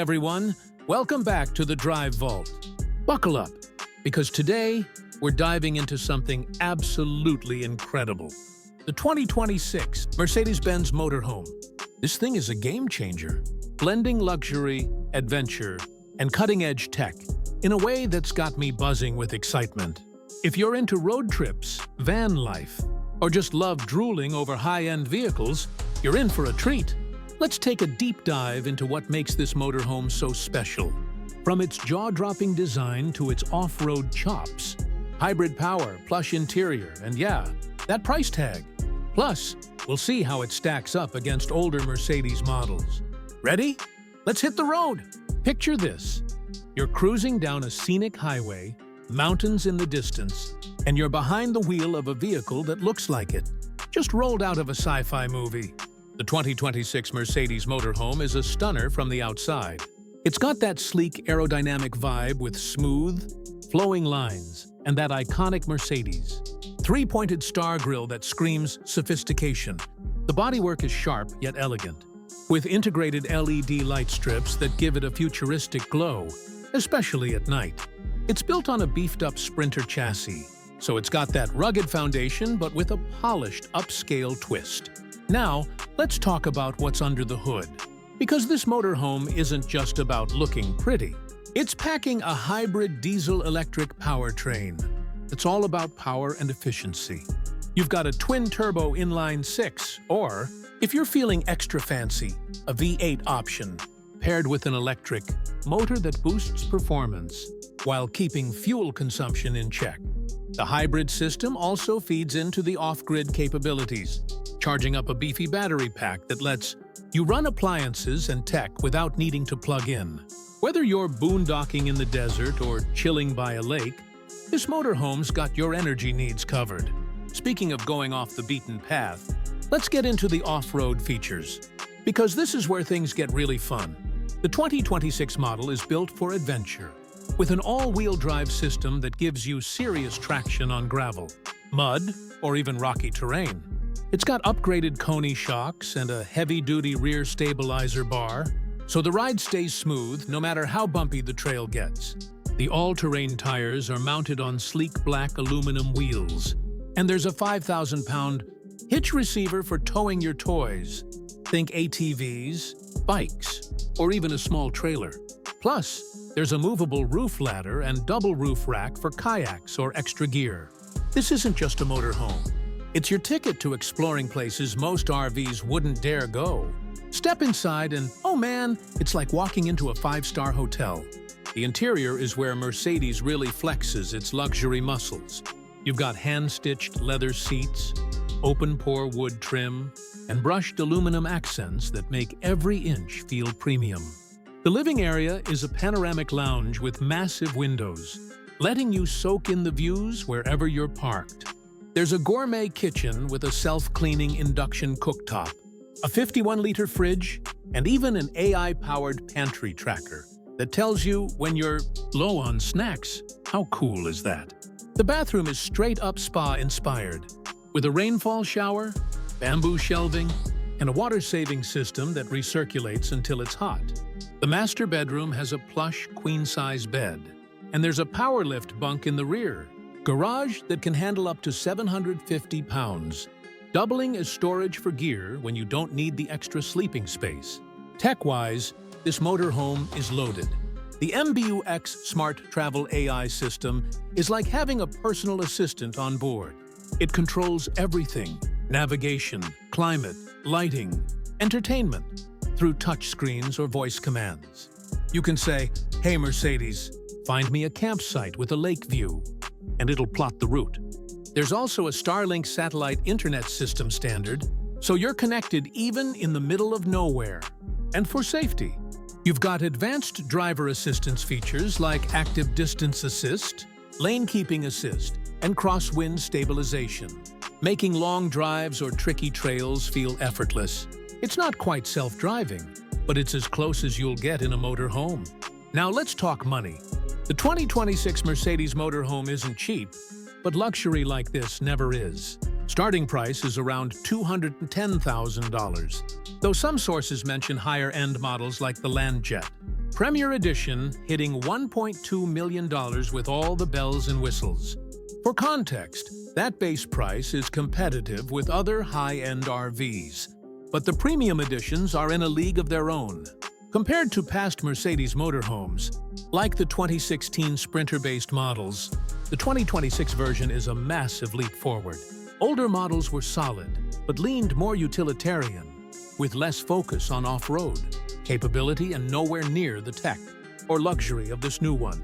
everyone, welcome back to the Drive Vault. Buckle up, because today we're diving into something absolutely incredible. The 2026 Mercedes-Benz Motorhome. This thing is a game changer, blending luxury, adventure, and cutting-edge tech in a way that's got me buzzing with excitement. If you're into road trips, van life, or just love drooling over high-end vehicles, you're in for a treat. Let's take a deep dive into what makes this motorhome so special. From its jaw-dropping design to its off-road chops, hybrid power, plush interior, and yeah, that price tag. Plus, we'll see how it stacks up against older Mercedes models. Ready? Let's hit the road! Picture this. You're cruising down a scenic highway, mountains in the distance, and you're behind the wheel of a vehicle that looks like it, just rolled out of a sci-fi movie. The 2026 Mercedes Motorhome is a stunner from the outside. It's got that sleek aerodynamic vibe with smooth, flowing lines and that iconic Mercedes. Three-pointed star grille that screams sophistication. The bodywork is sharp yet elegant, with integrated LED light strips that give it a futuristic glow, especially at night. It's built on a beefed-up Sprinter chassis, so it's got that rugged foundation but with a polished, upscale twist. Now, let's talk about what's under the hood. Because this motorhome isn't just about looking pretty. It's packing a hybrid diesel-electric powertrain. It's all about power and efficiency. You've got a twin-turbo inline-6, or, if you're feeling extra fancy, a V8 option, paired with an electric motor that boosts performance while keeping fuel consumption in check. The hybrid system also feeds into the off-grid capabilities, charging up a beefy battery pack that lets you run appliances and tech without needing to plug in. Whether you're boondocking in the desert or chilling by a lake, this motorhome's got your energy needs covered. Speaking of going off the beaten path, let's get into the off-road features, because this is where things get really fun. The 2026 model is built for adventure, with an all-wheel drive system that gives you serious traction on gravel, mud, or even rocky terrain. It's got upgraded Koni shocks and a heavy-duty rear stabilizer bar, so the ride stays smooth no matter how bumpy the trail gets. The all-terrain tires are mounted on sleek black aluminum wheels, and there's a 5,000-pound hitch receiver for towing your toys. Think ATVs, bikes, or even a small trailer. Plus, there's a movable roof ladder and double roof rack for kayaks or extra gear. This isn't just a motorhome. It's your ticket to exploring places most RVs wouldn't dare go. Step inside and, oh man, it's like walking into a five-star hotel. The interior is where Mercedes really flexes its luxury muscles. You've got hand-stitched leather seats, open-pore wood trim, and brushed aluminum accents that make every inch feel premium. The living area is a panoramic lounge with massive windows, letting you soak in the views wherever you're parked. There's a gourmet kitchen with a self-cleaning induction cooktop, a 51-liter fridge, and even an AI-powered pantry tracker that tells you when you're low on snacks. How cool is that? The bathroom is straight-up spa-inspired, with a rainfall shower, bamboo shelving, and a water-saving system that recirculates until it's hot. The master bedroom has a plush queen-size bed, and there's a power lift bunk in the rear. Garage that can handle up to 750 pounds, doubling as storage for gear when you don't need the extra sleeping space. Tech-wise, this motorhome is loaded. The MBUX Smart Travel AI system is like having a personal assistant on board. It controls everything: navigation, climate, lighting, entertainment, through touchscreens or voice commands. You can say, "Hey Mercedes, find me a campsite with a lake view," and it'll plot the route. There's also a Starlink satellite internet system standard, so you're connected even in the middle of nowhere. And for safety, you've got advanced driver assistance features like active distance assist, lane keeping assist, and crosswind stabilization, making long drives or tricky trails feel effortless. It's not quite self-driving, but it's as close as you'll get in a motorhome. Now let's talk money. The 2026 Mercedes Motorhome isn't cheap, but luxury like this never is. Starting price is around $210,000, though some sources mention higher-end models like the Landjet. Premier Edition hitting $1.2 million with all the bells and whistles. For context, that base price is competitive with other high-end RVs, but the premium editions are in a league of their own. Compared to past Mercedes motorhomes, like the 2016 Sprinter-based models, the 2026 version is a massive leap forward. Older models were solid, but leaned more utilitarian, with less focus on off-road capability and nowhere near the tech or luxury of this new one.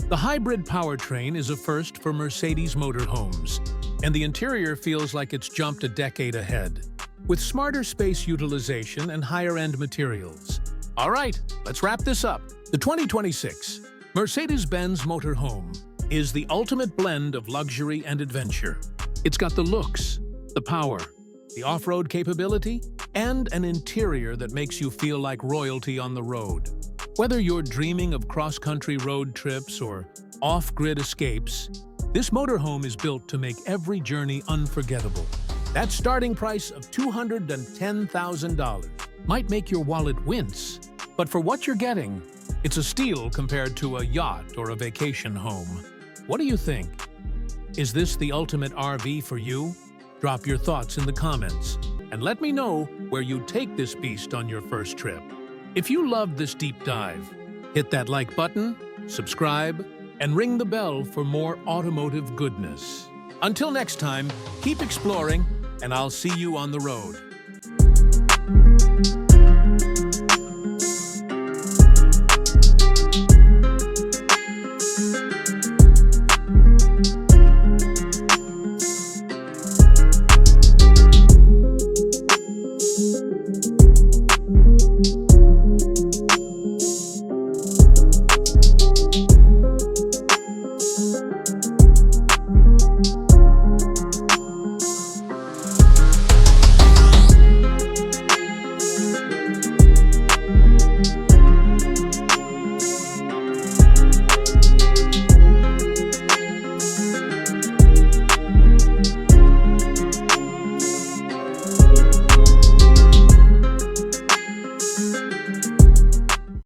The hybrid powertrain is a first for Mercedes motorhomes, and the interior feels like it's jumped a decade ahead, with smarter space utilization and higher-end materials. All right, let's wrap this up. The 2026 Mercedes-Benz Motorhome is the ultimate blend of luxury and adventure. It's got the looks, the power, the off-road capability, and an interior that makes you feel like royalty on the road. Whether you're dreaming of cross-country road trips or off-grid escapes, this motorhome is built to make every journey unforgettable. That starting price of $210,000 might make your wallet wince, but for what you're getting, it's a steal compared to a yacht or a vacation home. What do you think? Is this the ultimate RV for you? Drop your thoughts in the comments and let me know where you'd take this beast on your first trip. If you loved this deep dive, hit that like button, subscribe, and ring the bell for more automotive goodness. Until next time, keep exploring, and I'll see you on the road.